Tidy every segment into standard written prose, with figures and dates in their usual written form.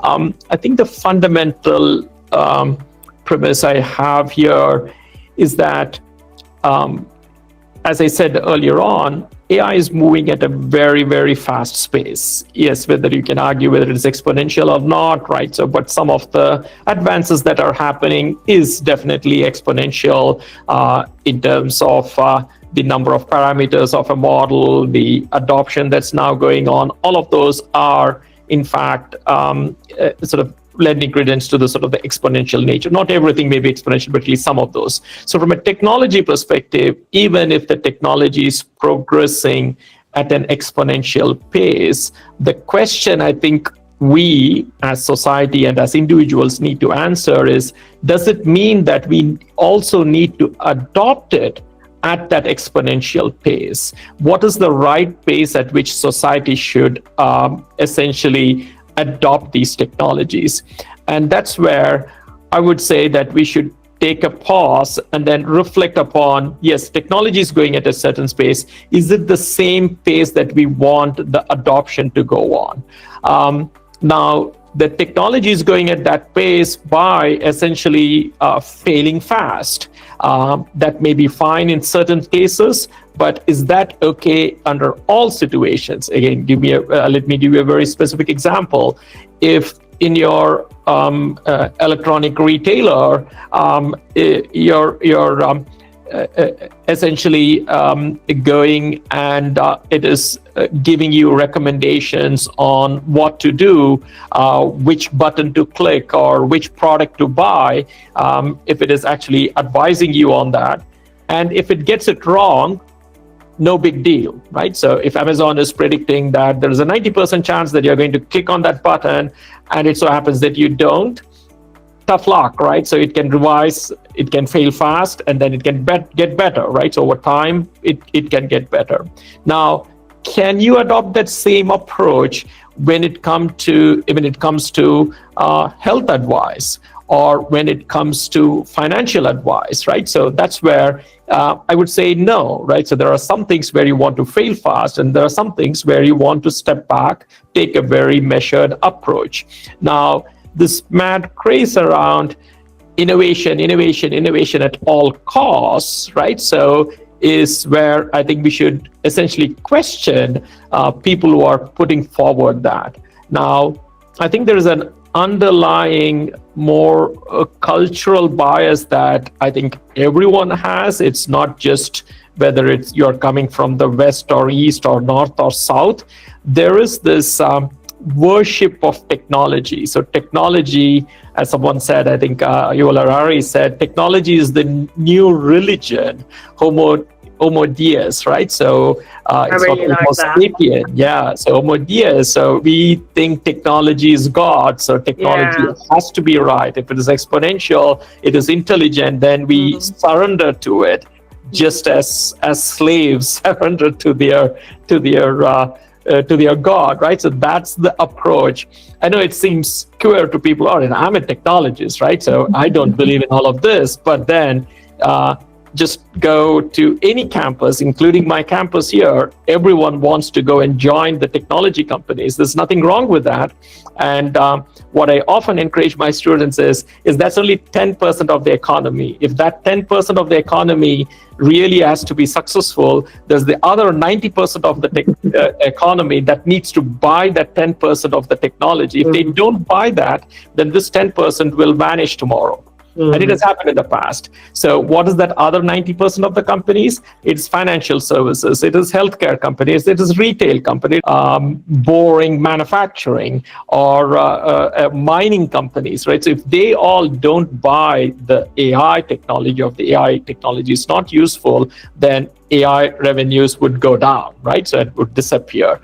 I think the fundamental premise I have here is that, as I said earlier on, AI is moving at a very, very fast pace. Yes, whether you can argue whether it's exponential or not, right? So, but some of the advances that are happening is definitely exponential in terms of the number of parameters of a model, the adoption that's now going on. All of those are, in fact, sort of lending credence to the sort of the exponential nature. Not everything may be exponential, but at least some of those. So from a technology perspective, even if the technology is progressing at an exponential pace, the question I think we as society and as individuals need to answer is, does it mean that we also need to adopt it at that exponential pace? What is the right pace at which society should essentially adopt these technologies? And that's where I would say that we should take a pause and then reflect upon, yes, technology is going at a certain pace. Is it the same pace that we want the adoption to go on? Now, the technology is going at that pace by essentially failing fast. That may be fine in certain cases, but is that okay under all situations? Again, let me give you a very specific example. If in your electronic retailer, you're essentially going and it is giving you recommendations on what to do, which button to click or which product to buy, if it is actually advising you on that. And if it gets it wrong, no big deal, right? So if Amazon is predicting that there's a 90% chance that you're going to click on that button and it so happens that you don't, tough luck, right? So it can revise, it can fail fast, and then it can get better, right? So over time, it can get better. Now, can you adopt that same approach when it comes to health advice or when it comes to financial advice, right? So that's where I would say no, right? So there are some things where you want to fail fast, and there are some things where you want to step back, take a very measured approach. Now, this mad craze around innovation at all costs, right? So is where I think we should essentially question people who are putting forward that. Now, I think there is an underlying more cultural bias that I think everyone has. It's not just whether it's you're coming from the west or east or north or south. There is this worship of technology. So technology, as someone said, I think Yuval Harari said, technology is the new religion, Homo Deus, right? So it's really Homo sapien. Yeah, so Homo Deus. So we think technology is God. So technology has to be right. If it is exponential, it is intelligent, then we surrender to it, just as slaves surrender to their God, right? So that's the approach. I know it seems queer to people, and I'm a technologist, right? So I don't believe in all of this, but then just go to any campus, including my campus here, everyone wants to go and join the technology companies. There's nothing wrong with that. And what I often encourage my students is that's only 10% of the economy. If that 10% of the economy really has to be successful, there's the other 90% of the economy that needs to buy that 10% of the technology. If they don't buy that, then this 10% will vanish tomorrow. And it has happened in the past. So what is that other 90% of the companies? It's financial services, it is healthcare companies, it is retail companies, boring manufacturing, or mining companies, right? So if they all don't buy the AI technology, or the AI technology is not useful, then AI revenues would go down, right? So it would disappear.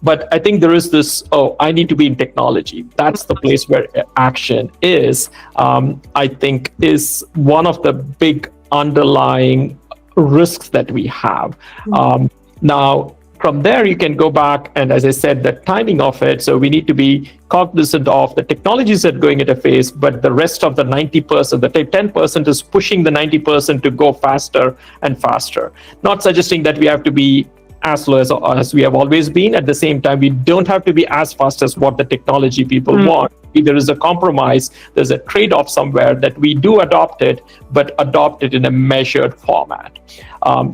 But I think there is this, I need to be in technology. That's the place where action is, I think is one of the big underlying risks that we have. Now, from there, you can go back, and as I said, the timing of it. So we need to be cognizant of the technologies that are going at a pace, but the rest of the 90%, the 10% is pushing the 90% to go faster and faster. Not suggesting that we have to be as slow as we have always been. At the same time, we don't have to be as fast as what the technology people want. There is a compromise, there's a trade-off somewhere that we do adopt it, but adopt it in a measured format.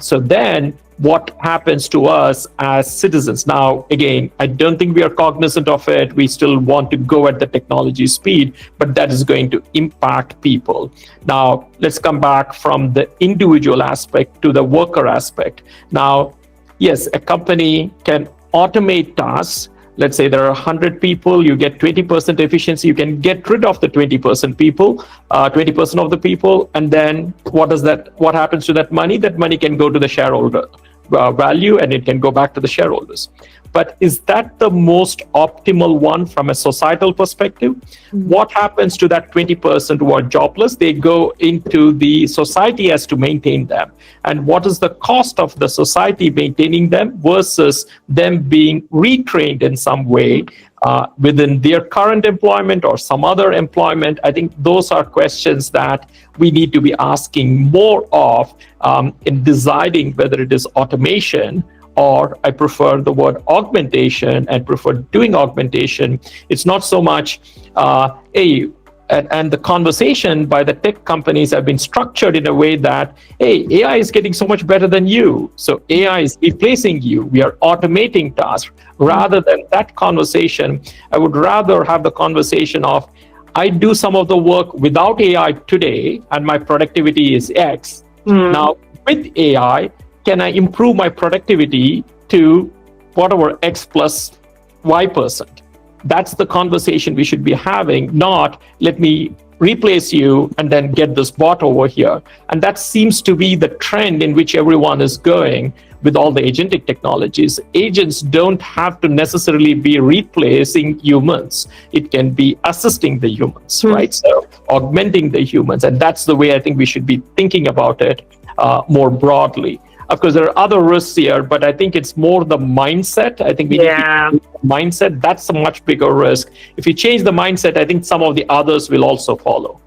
So then what happens to us as citizens? Now, again, I don't think we are cognizant of it. We still want to go at the technology speed, but that is going to impact people. Now, let's come back from the individual aspect to the worker aspect. Now, yes, a company can automate tasks. Let's say there are 100 people, you get 20% efficiency, you can get rid of the 20% people, 20% of the people, and then what happens to that money? That money can go to the shareholder value, and it can go back to the shareholders. But is that the most optimal one from a societal perspective? What happens to that 20% who are jobless? They go into the society has to maintain them. And what is the cost of the society maintaining them versus them being retrained in some way within their current employment or some other employment? I think those are questions that we need to be asking more of in deciding whether it is automation, or I prefer the word augmentation and prefer doing augmentation. It's not so much and the conversation by the tech companies have been structured in a way that, hey, AI is getting so much better than you, so AI is replacing you, we are automating tasks. Rather than that conversation, I would rather have the conversation of, I do some of the work without AI today and my productivity is X. Now with AI, can I improve my productivity to whatever X plus Y%? That's the conversation we should be having, not let me replace you and then get this bot over here. And that seems to be the trend in which everyone is going with all the agentic technologies. Agents don't have to necessarily be replacing humans. It can be assisting the humans, right? So augmenting the humans. And that's the way I think we should be thinking about it more broadly. Of course, there are other risks here, but I think it's more the mindset. I think we need to change the mindset. That's a much bigger risk. If you change the mindset, I think some of the others will also follow.